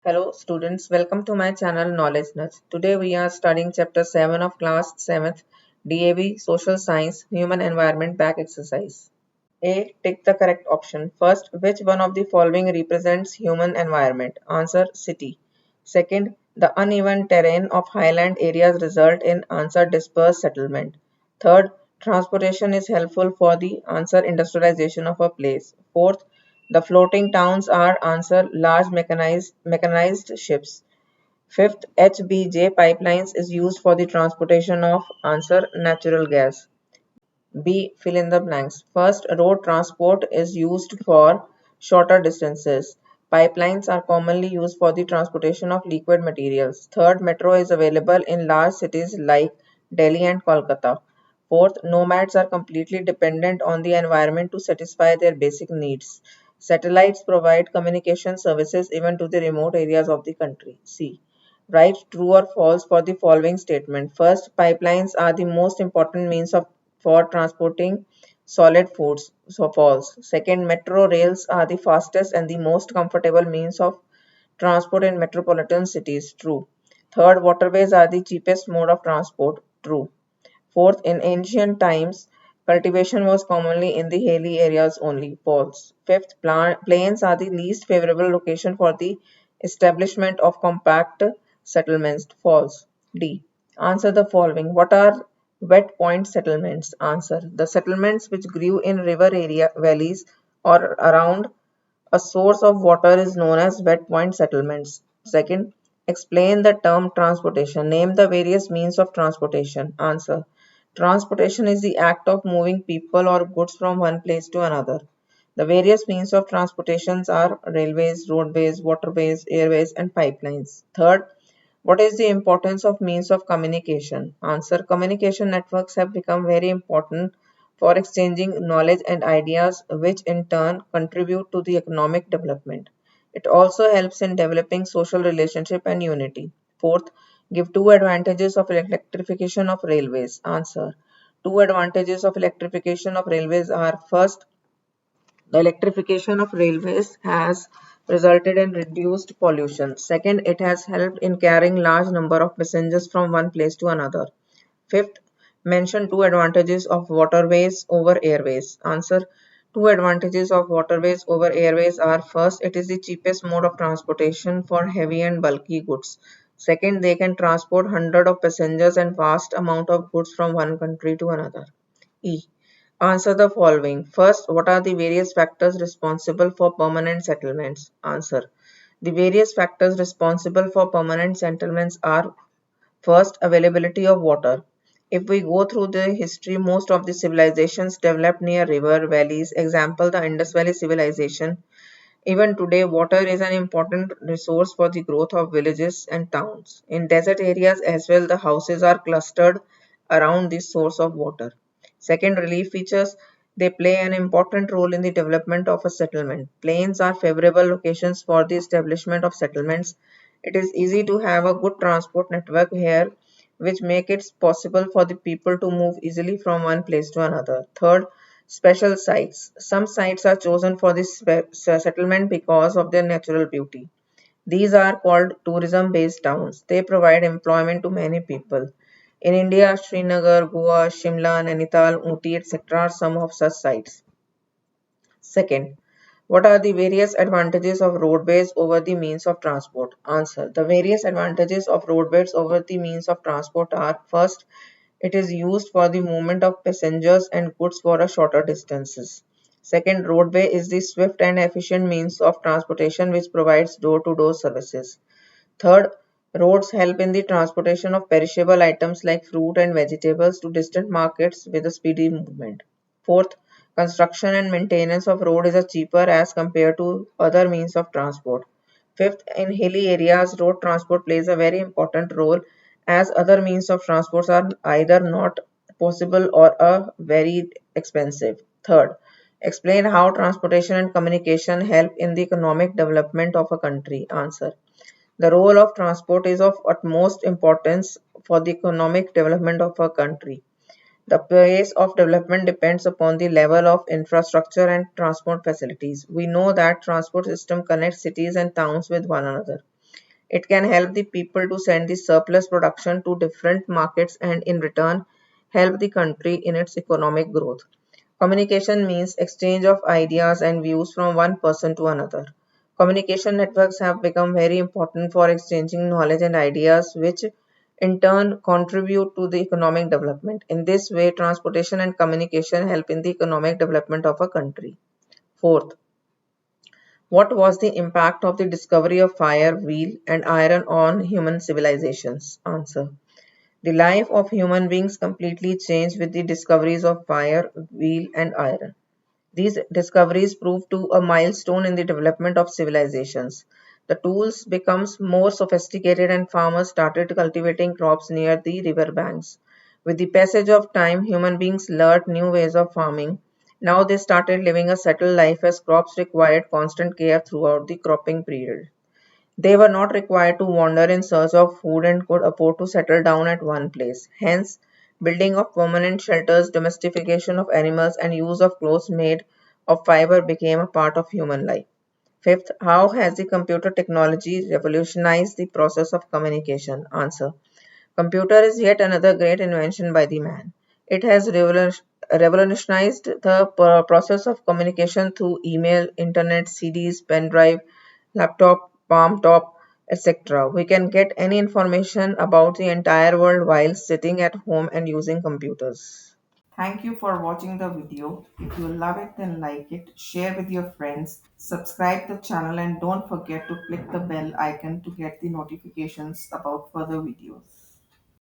Hello students, welcome to my channel Knowledge Nuts. Today we are studying chapter 7 of class 7th DAV Social Science Human Environment Back Exercise. A. Tick the correct option. First, which one of the following represents human environment? Answer, city. Second, the uneven terrain of highland areas result in answer, dispersed settlement. Third, transportation is helpful for the answer, industrialization of a place. Fourth, the floating towns are answer, large mechanized ships. Fifth, HBJ pipelines is used for the transportation of answer, natural gas. B. Fill in the blanks. First, road transport is used for shorter distances. Pipelines are commonly used for the transportation of liquid materials. Third, metro is available in large cities like Delhi and Kolkata. Fourth, nomads are completely dependent on the environment to satisfy their basic needs. Satellites provide communication services even to the remote areas of the country. C. Write true or false for the following statement. First, pipelines are the most important means of for transporting solid foods. So false. Second, metro rails are the fastest and the most comfortable means of transport in metropolitan cities. True. Third, waterways are the cheapest mode of transport. True. Fourth, in ancient times, cultivation was commonly in the hilly areas only. False. Fifth, plains are the least favorable location for the establishment of compact settlements. False. D. Answer the following. What are wet point settlements? Answer. The settlements which grew in river area valleys or around a source of water is known as wet point settlements. Second, explain the term transportation. Name the various means of transportation. Answer. Transportation is the act of moving people or goods from one place to another. The various means of transportations are railways, roadways, waterways, airways, and pipelines. Third, what is the importance of means of communication? Answer. Communication networks have become very important for exchanging knowledge and ideas, which in turn contribute to the economic development. It also helps in developing social relationship and unity. Fourth, give two advantages of electrification of railways. Answer. Two advantages of electrification of railways are: first, the electrification of railways has resulted in reduced pollution. Second, it has helped in carrying large number of passengers from one place to another. Fifth, mention two advantages of waterways over airways. Answer. Two advantages of waterways over airways are: first, it is the cheapest mode of transportation for heavy and bulky goods. Second, they can transport hundreds of passengers and vast amount of goods from one country to another. E. Answer the following. First, what are the various factors responsible for permanent settlements? Answer. The various factors responsible for permanent settlements are: first, availability of water. If we go through the history, most of the civilizations developed near river valleys. Example, the Indus Valley civilization. Even today, water is an important resource for the growth of villages and towns. In desert areas as well, the houses are clustered around this source of water. Second, relief features. They play an important role in the development of a settlement. Plains are favorable locations for the establishment of settlements. It is easy to have a good transport network here, which make it possible for the people to move easily from one place to another. Third, special sites. Some sites are chosen for this settlement because of their natural beauty. These are called tourism-based towns. They provide employment to many people. In India, Srinagar, Goa, Shimla, Nainital, Ooty, etc. are some of such sites. Second, what are the various advantages of roadways over the means of transport? Answer. The various advantages of roadways over the means of transport are: first, it is used for the movement of passengers and goods for a shorter distances. Second, roadway is the swift and efficient means of transportation which provides door-to-door services. Third, roads help in the transportation of perishable items like fruit and vegetables to distant markets with a speedy movement. Fourth, construction and maintenance of road is cheaper as compared to other means of transport. Fifth, in hilly areas, road transport plays a very important role as other means of transport are either not possible or are very expensive. Third, explain how transportation and communication help in the economic development of a country. Answer. The role of transport is of utmost importance for the economic development of a country. The pace of development depends upon the level of infrastructure and transport facilities. We know that transport system connects cities and towns with one another. It can help the people to send the surplus production to different markets and in return help the country in its economic growth. Communication means exchange of ideas and views from one person to another. Communication networks have become very important for exchanging knowledge and ideas, which in turn contribute to the economic development. In this way, transportation and communication help in the economic development of a country. Fourth, what was the impact of the discovery of fire, wheel, and iron on human civilizations? Answer. The life of human beings completely changed with the discoveries of fire, wheel, and iron. These discoveries proved to a milestone in the development of civilizations. The tools becomes more sophisticated and farmers started cultivating crops near the river banks. With the passage of time, human beings learned new ways of farming. Now they started living a settled life as crops required constant care throughout the cropping period. They were not required to wander in search of food and could afford to settle down at one place. Hence, building of permanent shelters, domestication of animals, and use of clothes made of fiber became a part of human life. Fifth, how has the computer technology revolutionized the process of communication? Answer. Computer is yet another great invention by the man. It has revolutionized the process of communication through email, internet, CDs, pen drive, laptop, palm top, etc. We can get any information about the entire world while sitting at home and using computers. Thank you for watching the video. If you love it, then like it, share with your friends, subscribe the channel, and don't forget to click the bell icon to get the notifications about further videos.